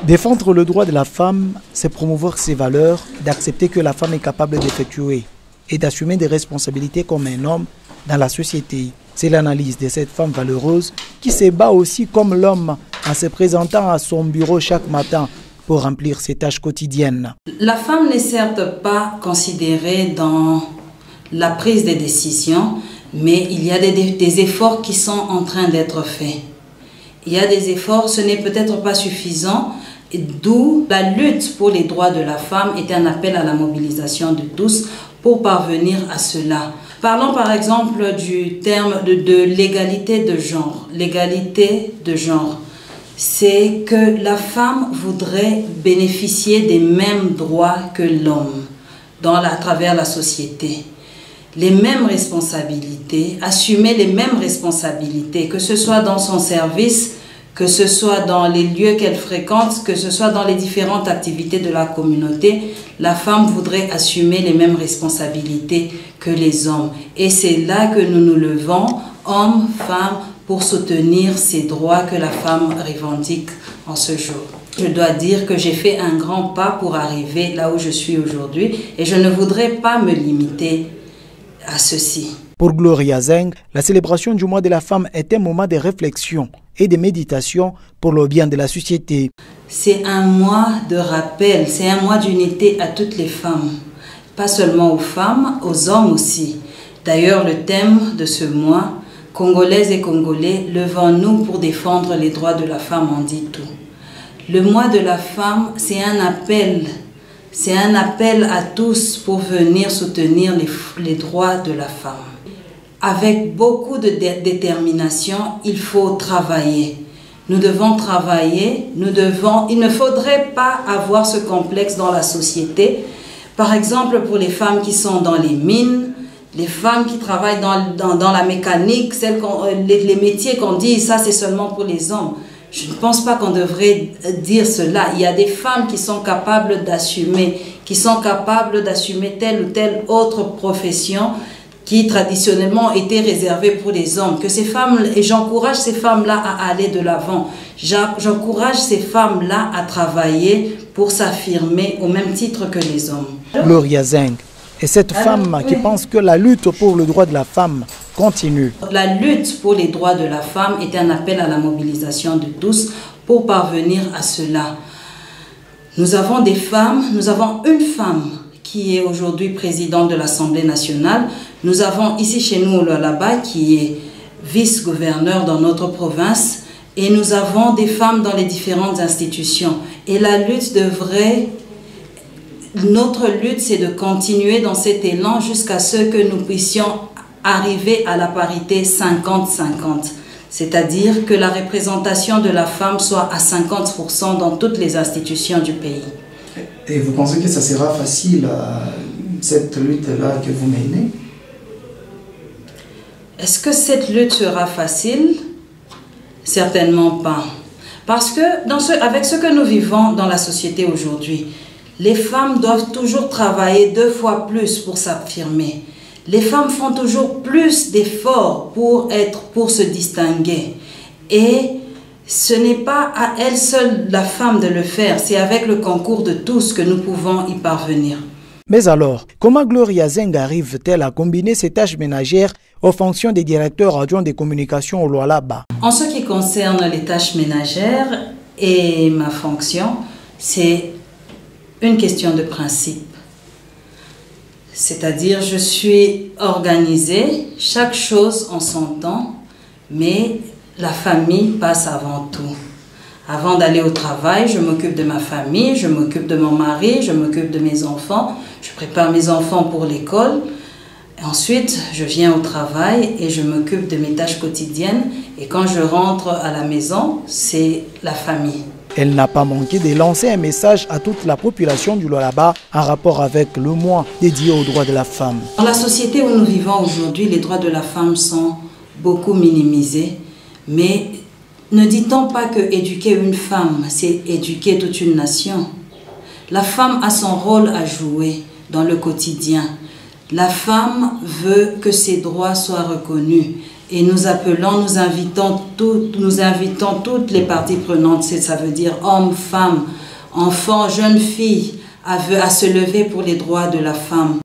Défendre le droit de la femme, c'est promouvoir ses valeurs, d'accepter que la femme est capable d'effectuer et d'assumer des responsabilités comme un homme dans la société. C'est l'analyse de cette femme valeureuse qui se bat aussi comme l'homme en se présentant à son bureau chaque matin pour remplir ses tâches quotidiennes. La femme n'est certes pas considérée dans la prise des décisions, mais il y a des efforts qui sont en train d'être faits. Il y a des efforts, ce n'est peut-être pas suffisant, d'où la lutte pour les droits de la femme est un appel à la mobilisation de tous pour parvenir à cela. Parlons par exemple du terme de l'égalité de genre. L'égalité de genre, c'est que la femme voudrait bénéficier des mêmes droits que l'homme à travers la société. Les mêmes responsabilités, assumer les mêmes responsabilités, que ce soit dans son service, que ce soit dans les lieux qu'elle fréquente, que ce soit dans les différentes activités de la communauté, la femme voudrait assumer les mêmes responsabilités que les hommes. Et c'est là que nous nous levons, hommes, femmes, pour soutenir ces droits que la femme revendique en ce jour. Je dois dire que j'ai fait un grand pas pour arriver là où je suis aujourd'hui et je ne voudrais pas me limiter à ceci. Pour Gloria Zeng, la célébration du mois de la femme est un moment de réflexion et de méditation pour le bien de la société. C'est un mois de rappel, c'est un mois d'unité à toutes les femmes. Pas seulement aux femmes, aux hommes aussi. D'ailleurs, le thème de ce mois, Congolaises et Congolais, levons-nous pour défendre les droits de la femme, en dit tout. Le mois de la femme, c'est un appel à tous pour venir soutenir les droits de la femme. Avec beaucoup de détermination, il faut travailler. Nous devons travailler, il ne faudrait pas avoir ce complexe dans la société. Par exemple, pour les femmes qui sont dans les mines, les femmes qui travaillent dans la mécanique, les métiers qu'on dit, ça c'est seulement pour les hommes. Je ne pense pas qu'on devrait dire cela. Il y a des femmes qui sont capables d'assumer telle ou telle autre profession qui traditionnellement était réservée pour les hommes. Que ces femmes, et j'encourage ces femmes-là à aller de l'avant. J'encourage ces femmes-là à travailler pour s'affirmer au même titre que les hommes. Gloria Zeng est cette femme qui pense que la lutte pour le droit de la femme continue. La lutte pour les droits de la femme est un appel à la mobilisation de tous pour parvenir à cela. Nous avons des femmes, nous avons une femme qui est aujourd'hui présidente de l'Assemblée nationale. Nous avons ici chez nous au Lualaba qui est vice-gouverneur dans notre province. Et nous avons des femmes dans les différentes institutions. Et la lutte notre lutte, c'est de continuer dans cet élan jusqu'à ce que nous puissions arriver à la parité 50-50. C'est-à-dire que la représentation de la femme soit à 50% dans toutes les institutions du pays. Et vous pensez que ça sera facile, cette lutte-là que vous menez? Est-ce que cette lutte sera facile? Certainement pas. Parce que avec ce que nous vivons dans la société aujourd'hui, les femmes doivent toujours travailler 2 fois plus pour s'affirmer. Les femmes font toujours plus d'efforts pour se distinguer. Et ce n'est pas à elle seule, la femme, de le faire. C'est avec le concours de tous que nous pouvons y parvenir. Mais alors, comment Gloria Zeng arrive-t-elle à combiner ses tâches ménagères aux fonctions des directeurs adjoints des communications au Lualaba? En ce qui concerne les tâches ménagères et ma fonction, c'est une question de principe. C'est-à-dire, je suis organisée, chaque chose en son temps, mais la famille passe avant tout. Avant d'aller au travail, je m'occupe de ma famille, je m'occupe de mon mari, je m'occupe de mes enfants, je prépare mes enfants pour l'école. Ensuite, je viens au travail et je m'occupe de mes tâches quotidiennes. Et quand je rentre à la maison, c'est la famille. Elle n'a pas manqué de lancer un message à toute la population du Lualaba en rapport avec le mois dédié aux droits de la femme. Dans la société où nous vivons aujourd'hui, les droits de la femme sont beaucoup minimisés. Mais ne dit-on pas que éduquer une femme, c'est éduquer toute une nation? La femme a son rôle à jouer dans le quotidien. La femme veut que ses droits soient reconnus. Et nous invitons toutes les parties prenantes, ça veut dire hommes, femmes, enfants, jeunes filles, à se lever pour les droits de la femme.